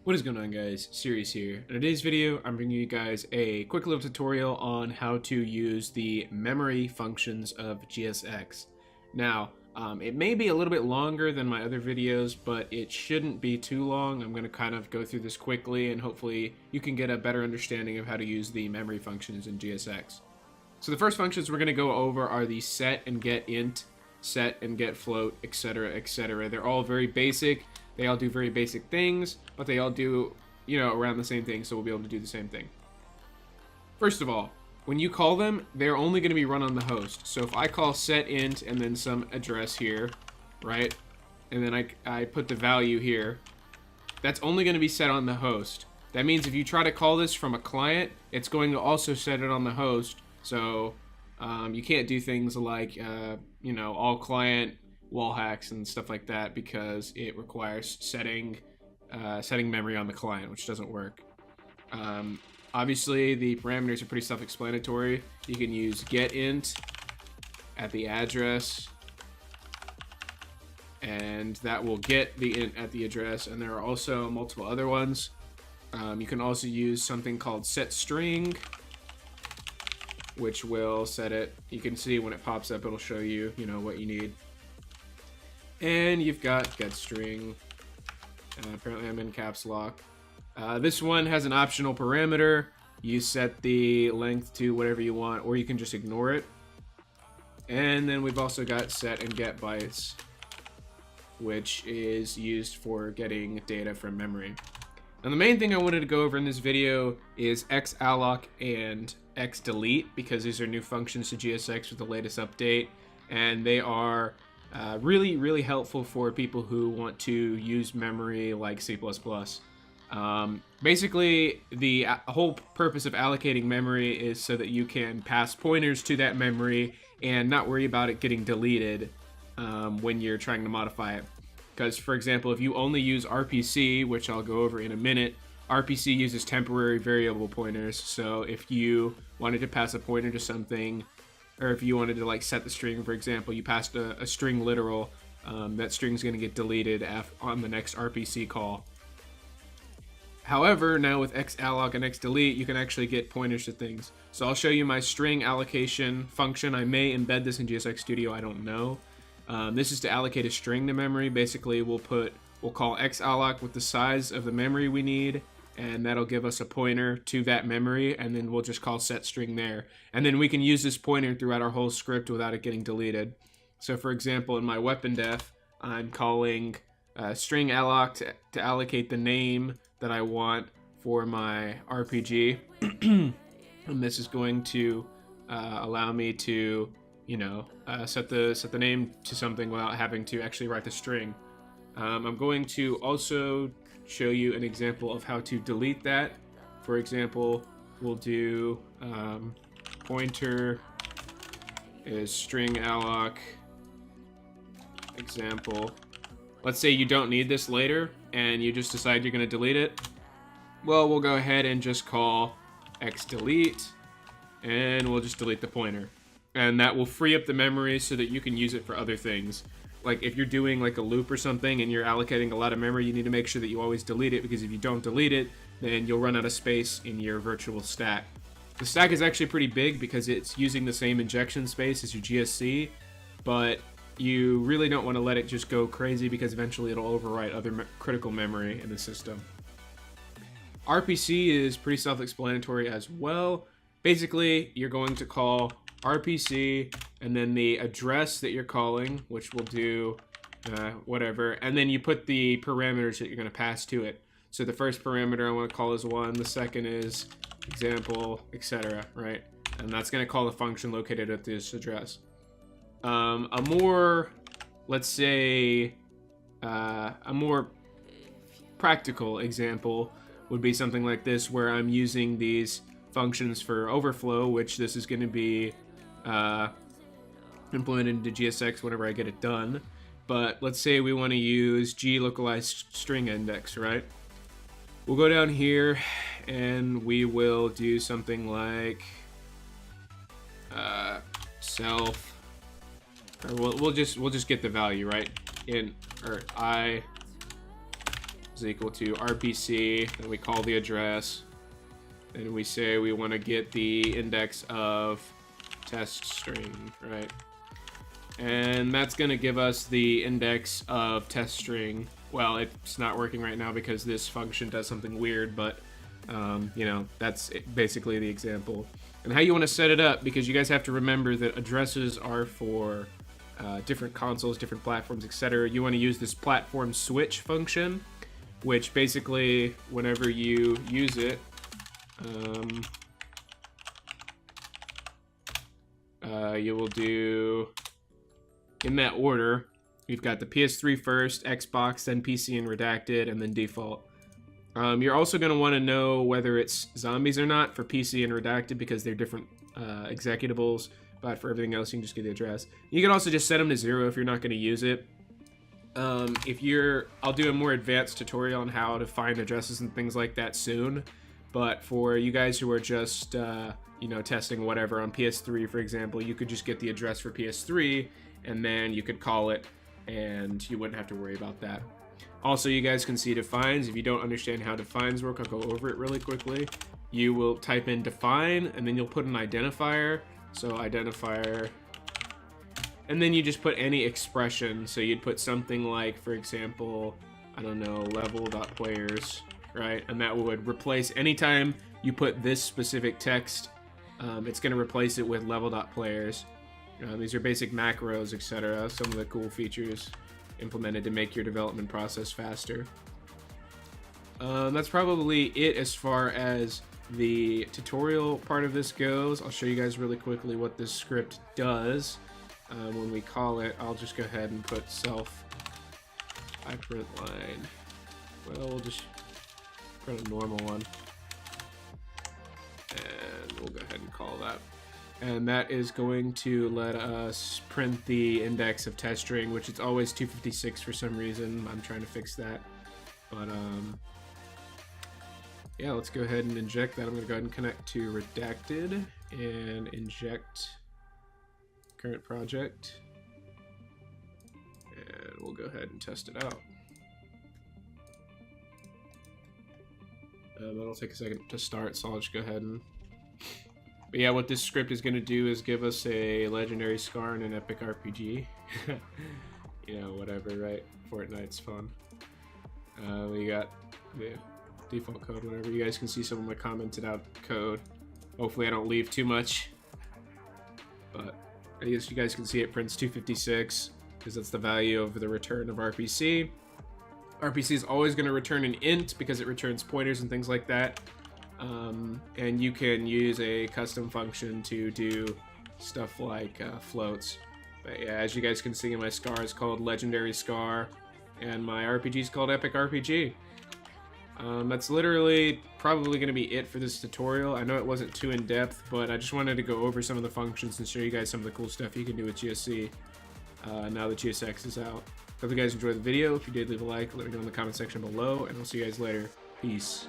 What is going on, guys? Sirius here. In today's video, I'm bringing you guys a quick little tutorial on how to use the memory functions of GSX. Now, it may be a little bit longer than my other videos, but it shouldn't be too long. I'm going to kind of go through this quickly, and hopefully you can get a better understanding of how to use the memory functions in GSX. So the first functions we're going to go over are the set and get int, set and get float, etc., etc. They're all very basic. They all do very basic things, but they all do, around the same thing, so we'll be able to do the same thing. First of all, when you call them, they're only going to be run on the host. So if I call set int and then some address here, right, and then I put the value here, that's only going to be set on the host. That means if you try to call this from a client, it's going to also set it on the host. So you can't do things like, all client wall hacks and stuff like that, because it requires setting memory on the client, which doesn't work. Obviously, the parameters are pretty self-explanatory. You can use getInt at the address, and that will get the int at the address, and there are also multiple other ones. You can also use something called setString, which will set it. You can see when it pops up, it'll show you, what you need. And you've got getString. Apparently I'm in caps lock. This one has an optional parameter. You set the length to whatever you want, or you can just ignore it. And then we've also got set and get bytes, which is used for getting data from memory. Now the main thing I wanted to go over in this video is xalloc and xdelete, because these are new functions to GSX with the latest update, and they are really helpful for people who want to use memory like C++. Basically, the whole purpose of allocating memory is so that you can pass pointers to that memory and not worry about it getting deleted when you're trying to modify it. Because, for example, if you only use RPC, which I'll go over in a minute, RPC uses temporary variable pointers. So if you wanted to pass a pointer to something, or if you wanted to set the string, for example, you passed a string literal, that string's going to get deleted on the next RPC call. However, now with xalloc and xdelete, you can actually get pointers to things. So I'll show you my string allocation function. I may embed this in GSX Studio, I don't know. This is to allocate a string to memory. Basically, we'll call xalloc with the size of the memory we need, and that'll give us a pointer to that memory, and then we'll just call setString there. And then we can use this pointer throughout our whole script without it getting deleted. So for example, in my weapon def, I'm calling string alloc to allocate the name that I want for my RPG. And this is going to allow me to, set the name to something without having to actually write the string. I'm going to also show you an example of how to delete that. For example, we'll do pointer is string alloc example. Let's say you don't need this later and you just decide you're going to delete it. Well, we'll go ahead and just call xdelete, and we'll just delete the pointer. And that will free up the memory so that you can use it for other things. Like if you're doing like a loop or something and you're allocating a lot of memory, you need to make sure that you always delete it, because if you don't delete it, then you'll run out of space in your virtual stack. The stack is actually pretty big because it's using the same injection space as your GSC, but you really don't want to let it just go crazy, because eventually it'll overwrite other critical memory in the system. RPC is pretty self-explanatory as well. Basically, you're going to call RPC and then the address that you're calling, which will do whatever, and then you put the parameters that you're going to pass to it. So the first parameter I want to call is 1, the second is example, etc., right? And that's going to call the function located at this address. A more, let's say, a more practical example would be something like this, where I'm using these functions for overflow, which this is going to be implemented into GSX whenever I get it done. But let's say we want to use glocalized string index, right? We'll go down here and we will do something like self, or we'll just get the value, right? I is equal to RPC, then we call the address, and we say we want to get the index of test string, right? And that's going to give us the index of test string. Well, it's not working right now because this function does something weird, but you know, that's basically the example. And how you want to set it up, because you guys have to remember that addresses are for different consoles, different platforms, etc. You want to use this platform switch function, which basically, whenever you use it, you will do in that order. We've got the PS3 first, Xbox, then PC and redacted, and then default. You're also going to want to know whether it's zombies or not for PC and redacted, because they're different executables, but for everything else you can just get the address. You can also just set them to 0 if you're not going to use it. I'll do a more advanced tutorial on how to find addresses and things like that soon, but for you guys who are just you know, testing whatever on PS3, for example, you could just get the address for PS3 and then you could call it and you wouldn't have to worry about that. Also, you guys can see defines. If you don't understand how defines work, I'll go over it really quickly. You will type in define and then you'll put an identifier. So identifier, and then you just put any expression. So you'd put something like, for example, I don't know, level.players, right? And that would replace, anytime you put this specific text, it's going to replace it with level.players. These are basic macros, etc. Some of the cool features implemented to make your development process faster. That's probably it as far as the tutorial part of this goes. I'll show you guys really quickly what this script does. When we call it, I'll just go ahead and put self print line. Well, we'll just print a normal one. And we'll go ahead and call that. And that is going to let us print the index of test string, which is always 256 for some reason. I'm trying to fix that. But yeah, let's go ahead and inject that. I'm going to go ahead and connect to redacted and inject current project. And we'll go ahead and test it out. That'll take a second to start, so I'll just go ahead and... But yeah, what this script is going to do is give us a legendary scar and an epic RPG. You know, whatever, right? Fortnite's fun. We got the default code, whatever. You guys can see some of my commented out code. Hopefully I don't leave too much. But I guess you guys can see it prints 256, because that's the value of the return of RPC. RPC is always going to return an int because it returns pointers and things like that. And you can use a custom function to do stuff like floats. But yeah, as you guys can see, my scar is called Legendary Scar, and my RPG is called Epic RPG. That's literally probably going to be it for this tutorial. I know it wasn't too in-depth, but I just wanted to go over some of the functions and show you guys some of the cool stuff you can do with GSC now that GSX is out. Hope you guys enjoyed the video. If you did, leave a like, let me know in the comment section below, and I'll see you guys later. Peace.